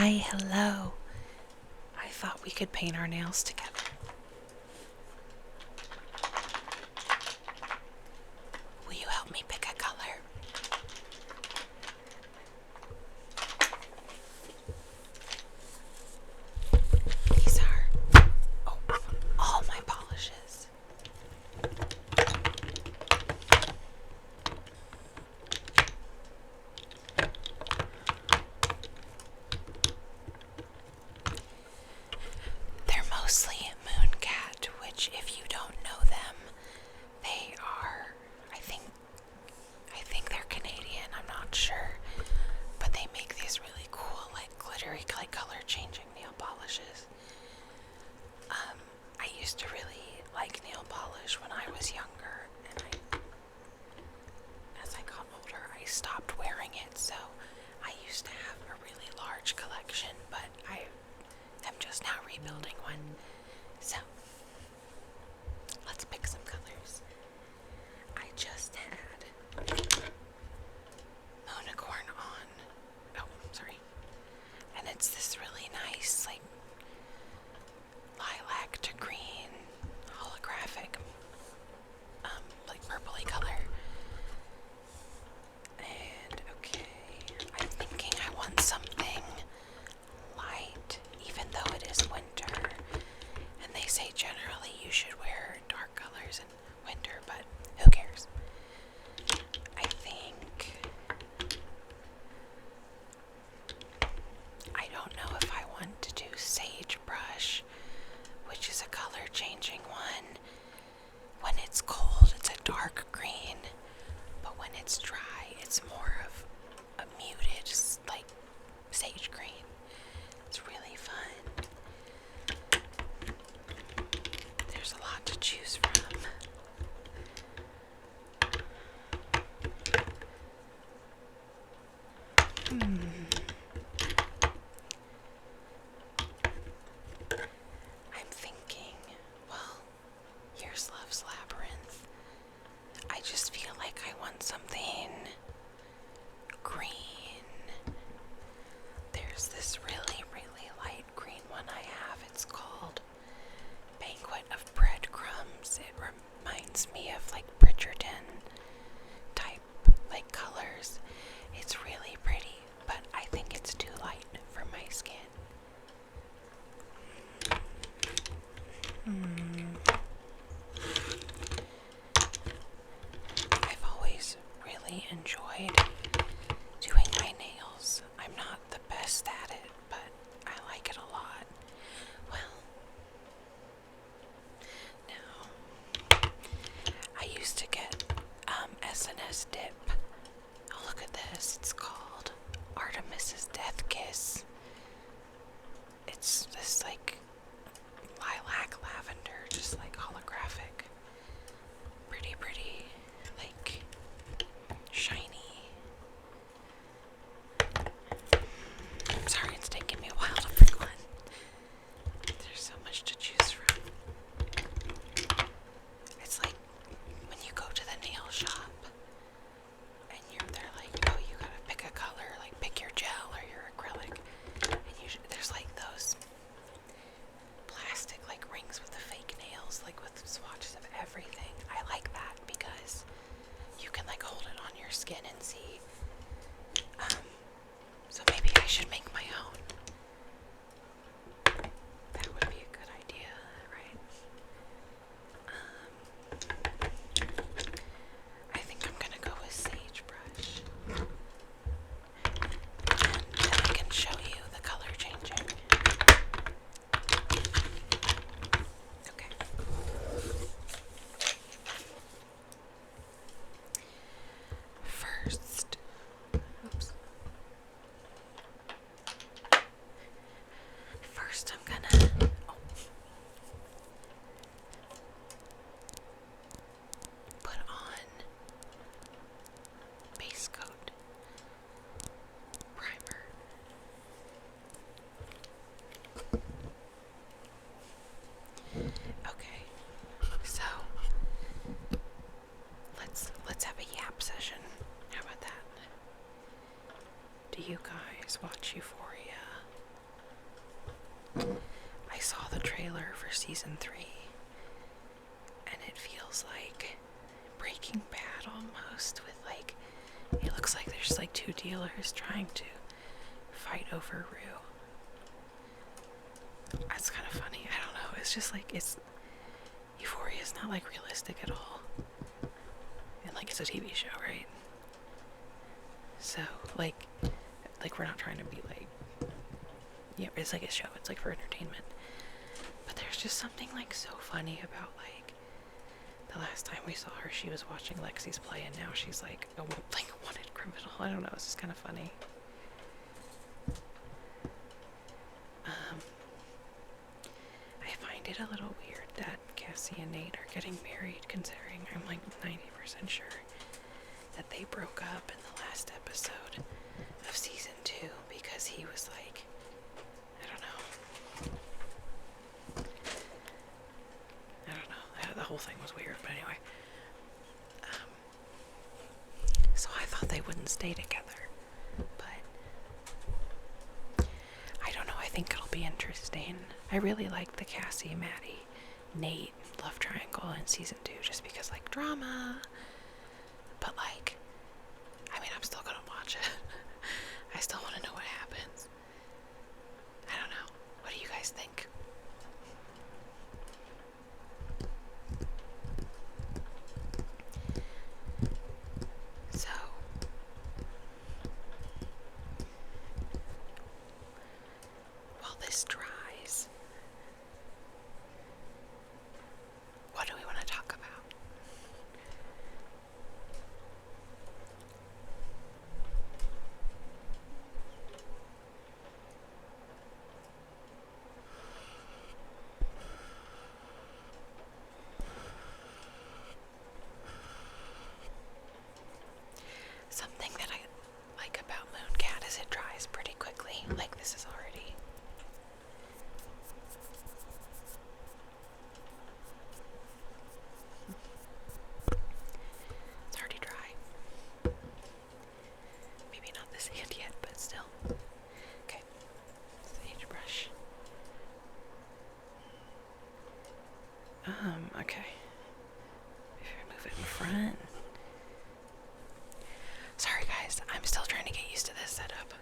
Hi, hello. I thought we could paint our nails together. Will you help me pick a color? These are, all my polishes. They're mostly Mooncat, which if you don't know them, they are, I think they're Canadian, I'm not sure. But they make these really cool, like glittery, like color changing nail polishes. I used to really like nail polish when I was younger, and as I got older, I stopped wearing it, so I used to have a really large collection, but I am just now rebuilding one. So, let's pick some colors. I just had Unicorn on. Oh, sorry. And it's this really nice, like, lilac to green holographic, like purpley color. And okay, I'm thinking I want something light, even though it is winter. And they say generally you should wear dark colors in winter, but who cares? I think I don't know if I want to do Sagebrush, which is a color changing one. When it's cold, it's a dark green, but when it's dry, it's more of a muted, like, sage green. It's really fun. There's a lot to choose from. I'm thinking, well, here's Love's Labyrinth. I just feel like I want something green. There's this really, really light green one I have. It's called Banquet of Breadcrumbs. It reminds me of like Bridgerton type like colors. It's really pretty, but I think it's too light for my skin. I've always really enjoyed doing my nails. I'm not the best at it, but I like it a lot. Well, now, I used to get S&S dip. Oh, look at this. It's called Artemis's Death Kiss. It's this like lilac lavender, just like holographic. Pretty, pretty, like shiny. I'm sorry it's taking me a while to pick one. There's so much to choose from. It's like when you go to the nail shop and they're like, oh, you gotta pick a color, like pick your gel or your acrylic. And there's like those plastic like rings with the fake nails, like with swatches of everything. I like that because you can like hold it on your skin and see. So maybe I should make my own. That would be a good idea, right? I think I'm gonna go with Sagebrush. And then I can show you the color changing. Okay. First, I'm gonna put on base coat primer. Okay, so let's have a yap session. How about that? Do you guys watch Euphoria? I saw the trailer for season 3, and it feels like Breaking Bad almost, with like, it looks like there's like two dealers trying to fight over Rue. That's kind of funny. I don't know. It's just like, it's, Euphoria is not like realistic at all. And like, it's a TV show, right? So like we're not trying to be like, yeah, it's like a show. It's like for entertainment. But there's just something like so funny about like, the last time we saw her, she was watching Lexi's play, and now she's like a wanted criminal. I don't know. It's just kind of funny. I find it a little weird that Cassie and Nate are getting married, considering I'm like 90% sure that they broke up in the last episode of season 2 because he was like, I don't know. The whole thing was weird, but anyway. So I thought they wouldn't stay together, but I don't know. I think it'll be interesting. I really like the Cassie, Maddie, Nate love triangle in season 2 just because like drama. But like, I mean, I'm still gonna watch it. I still want to know what happens. I don't know. What do you guys think? So, while this dries, what do we want to talk about? Something that I like about Mooncat is it dries pretty quickly. Like this is already. It's already dry. Maybe not the sand yet, but still. Okay. Sagebrush. Okay. Maybe I move it in front. Sorry guys, I'm still trying to get used to this setup.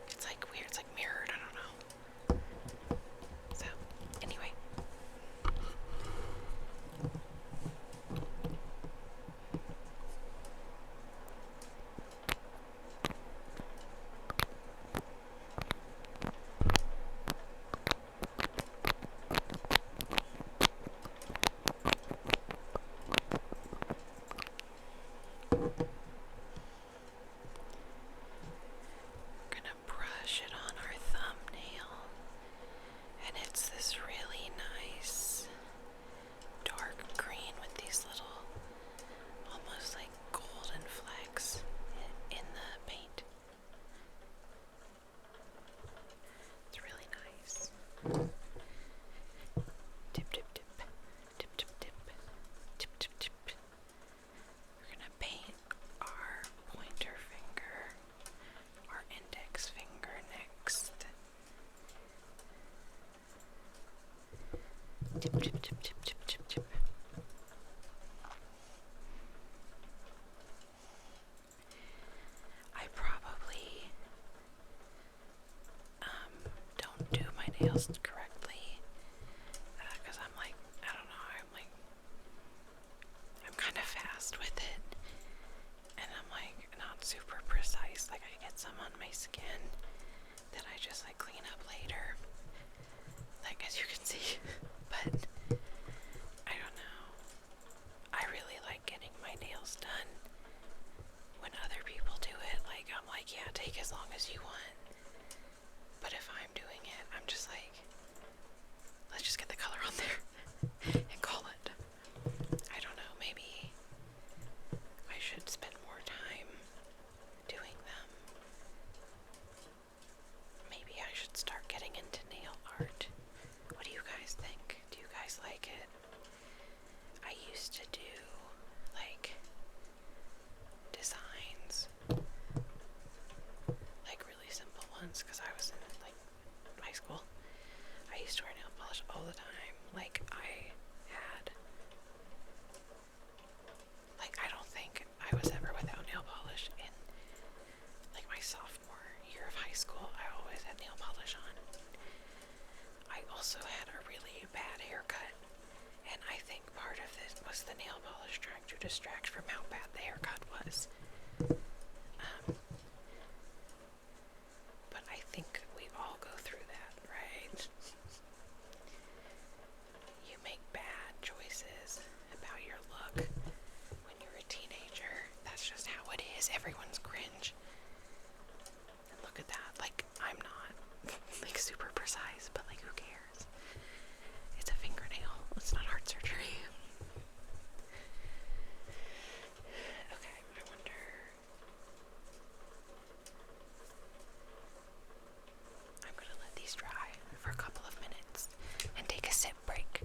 It's like weird, it's like mirrored, I don't know. So, anyway. We're gonna brush it on our thumbnail, and it's this really nice dark green with these little almost like golden flecks in the paint. It's really nice. Dip, dip, dip, dip, dip, dip, dip, dip, dip. We're gonna paint our pointer finger, our index finger next. Dip, dip, dip, dip, dip, dip, dip. I probably don't do my nails correctly because I'm like, I don't know, I'm kind of fast with it, and I'm like not super precise. Like I get some on my skin that I just like clean up later, like as you can see. But I don't know. I really like getting my nails done when other people do it. Like I'm like, yeah, take as long as you want. But if I'm doing it, I'm just like, let's just get the color on there and call it. I don't know, maybe I should spend more time doing them. Maybe I should start getting into nail art. What do you guys think? Do you guys like it? I used to do like designs, like really simple the nail polish trying to distract from how bad the haircut was. But I think we all go through that, right? You make bad choices about your look when you're a teenager. That's just how it is. Everyone's cringe. And look at that. Like, I'm not like super precise, but like, who cares? It's a fingernail. It's not heart surgery. Okay, I wonder. I'm gonna let these dry for a couple of minutes and take a sip break.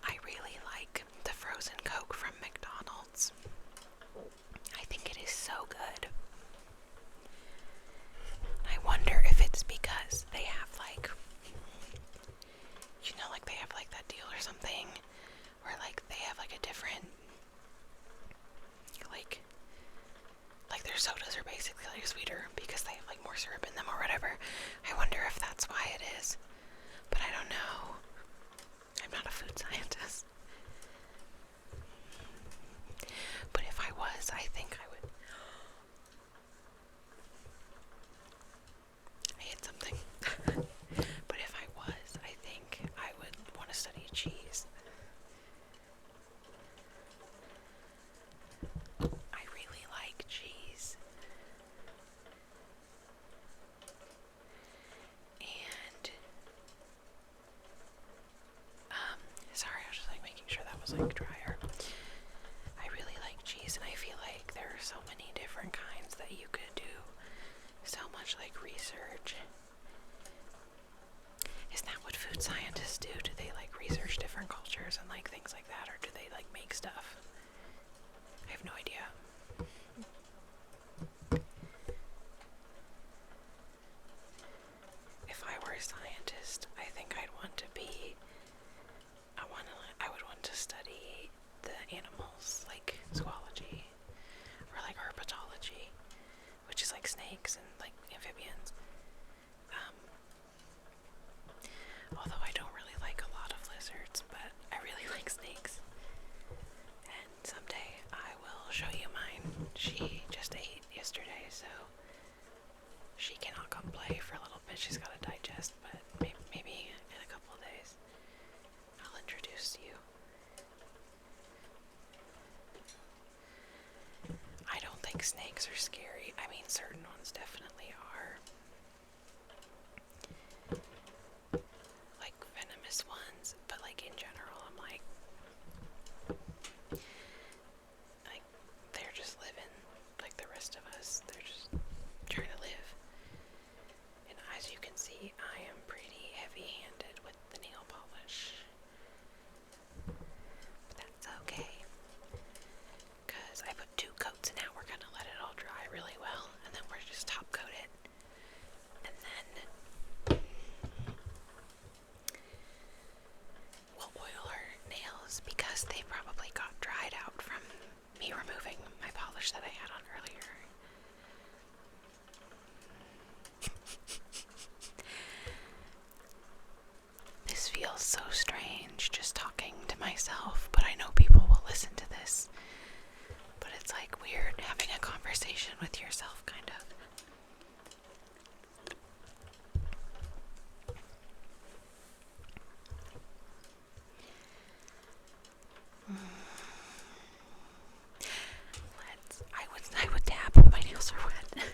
I really like the frozen Coke from McDonald's. I think it is so good. I wonder if it's because they have like, you know, like they have like that deal or something where like they have like a different, like their sodas are basically like sweeter because they have like more syrup in them or whatever. I wonder if that's why it is, but I don't know. I'm not a food scientist. But if I was, I think I would. I hit something. But if I was, I think I would want to study cheese. I really like cheese. And sorry, I was just like making sure that was like drier. I really like cheese, and I feel like there are so many different kinds that you could do. So much like research. Isn't that what food scientists do? Do they like research different cultures and like things like that, or do they like make stuff? I have no idea. If I were a scientist, I think I'd want to be. I would want to study the animals, like zoology, or like herpetology, which is like snakes and like amphibians. Although I don't really like a lot of lizards, but I really like snakes. And someday I will show you mine. She just ate yesterday, so she cannot come play for a little bit. She's got to digest, but maybe in a couple of days I'll introduce you. I don't think snakes are scary. I mean, certain ones definitely are. Like venomous ones, but like in general, I'm like they're just living like the rest of us. They're just trying to live. And as you can see, I am pretty heavy-handed with the nail polish. But that's okay. Because I put 2 coats and now we're going to let it all dry really well. And then we're just top coat it. And then we'll oil our nails because they probably got dried out from me removing my polish that I had on earlier. This feels so strange just talking to myself, but I know people will listen to this. But it's like weird having a conversation with yourself, kind of. I would tap if my nails are wet.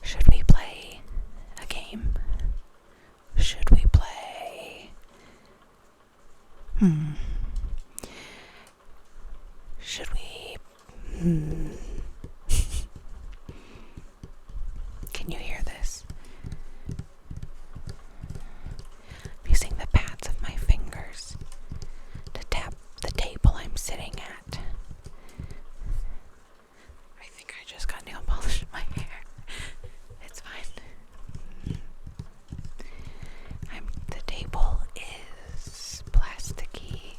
Should we play a game? Should we play? Should we? Can you hear this? I'm using the pads of my fingers to tap the table I'm sitting at. I think I just got nail polish in my hair. It's fine. The table is plasticky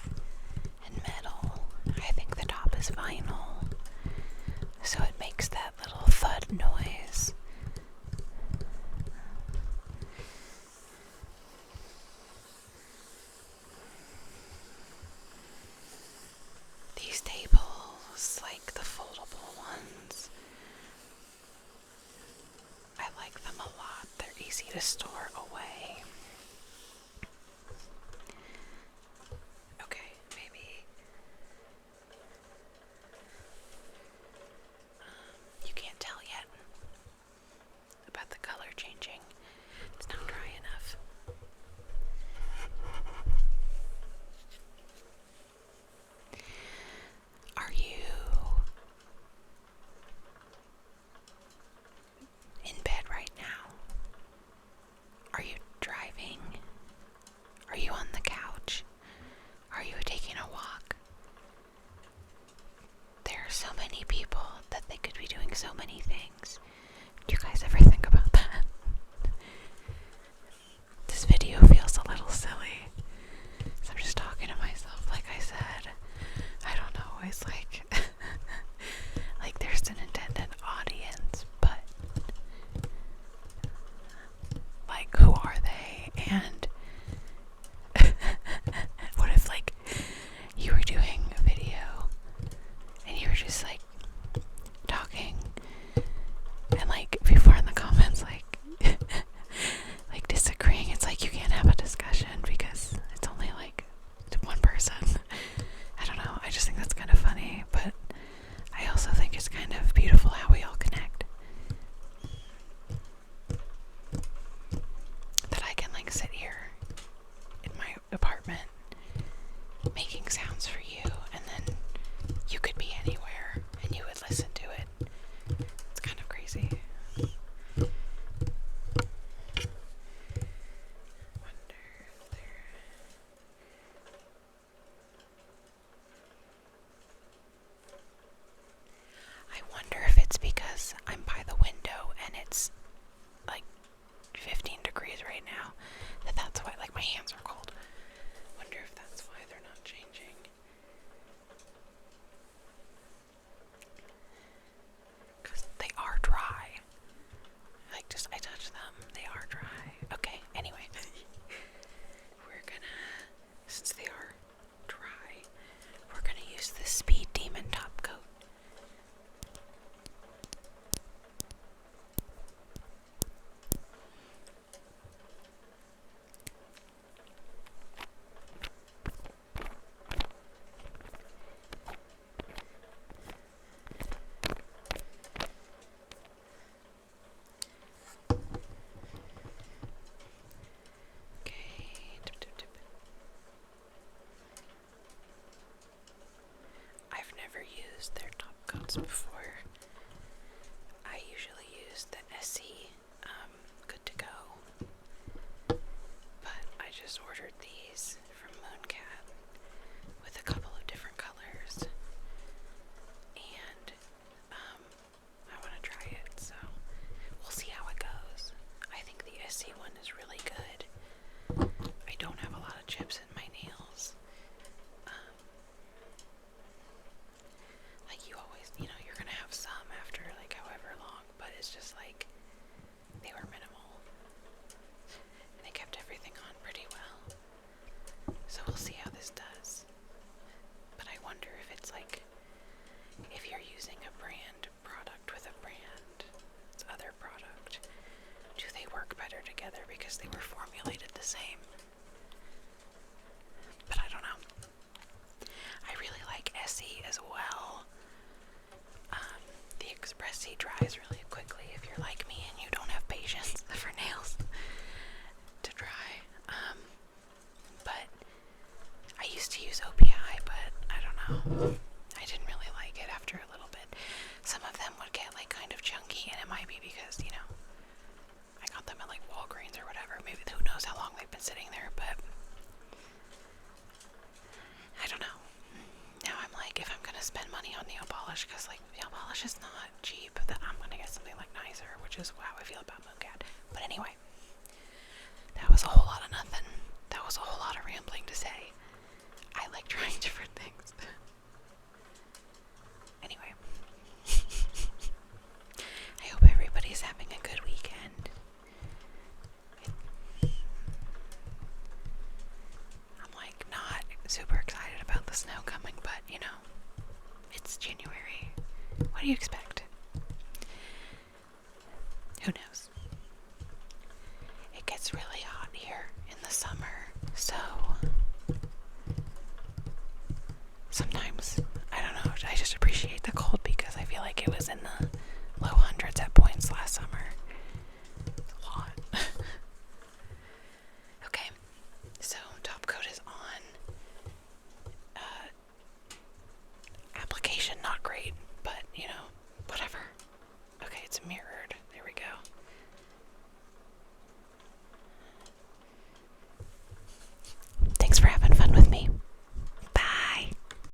and metal. I think the top is vinyl. this store away. Okay, maybe. You can't tell yet about the color changing. It's not dry enough. Are you in bed right now? Are you driving? Are you on the couch? Are you taking a walk? There are so many people that they could be doing so many things. Do you guys ever think about that? This video feels a little silly. So I'm just talking to myself, like I said. I don't know, it's like like there's an intended audience, but like who are they? And what if like you were doing a video and you were just like talking and like people are in the comments like like disagreeing. It's like you can't have a discussion because it's only like one person. I don't know, I just think that's kind of funny, but I also think it's kind of beautiful how we all connect. That I can like sit here in my apartment making sounds for you, and then you could be anywhere and you would listen to it. It's kind of crazy. I wonder if it's because I'm by the window and it's like 15 degrees right now, that's why, like, my hands are cold. Wonder if that's why they're not changing. Because they are dry. Like, just, I touch them, they are dry. Okay, anyway. We're gonna, since they are dry, we're gonna use this Speed Demon top coat. I've never used their top coats before. I usually use the Essie Good to Go, but I just ordered these from Mooncat with a couple of different colors, and I want to try it, so we'll see how it goes. I think the Essie one is really good. I don't have a lot of chips in my nails. Like you always, you know, you're gonna have some after like however long, but it's just like they were minimal. And they kept everything on pretty well. So we'll see how this does. But I wonder if it's like, if you're using a brand product with a brand other product, do they work better together because they were formulated the same? But I don't know. I really like Essie as well. The Expressie dries really quickly if you're like me and you don't have patience for nails to dry. But I used to use OPI, but I don't know. I didn't really like it after a little bit. Some of them would get like kind of chunky, and it might be because, you know, I got them at like Walgreens or whatever. Maybe who knows how long they've been sitting there, but I don't know. Now I'm like, if I'm gonna spend money on nail polish, because like nail polish is not cheap, then I'm gonna get something like nicer, which is how I feel about Mooncat. But anyway, that was a whole lot of nothing. That was a whole lot of rambling to say. I like trying different things. Anyway, I hope everybody's having a good weekend. I'm like not super excited about the snow coming, but you know, it's January. What do you expect?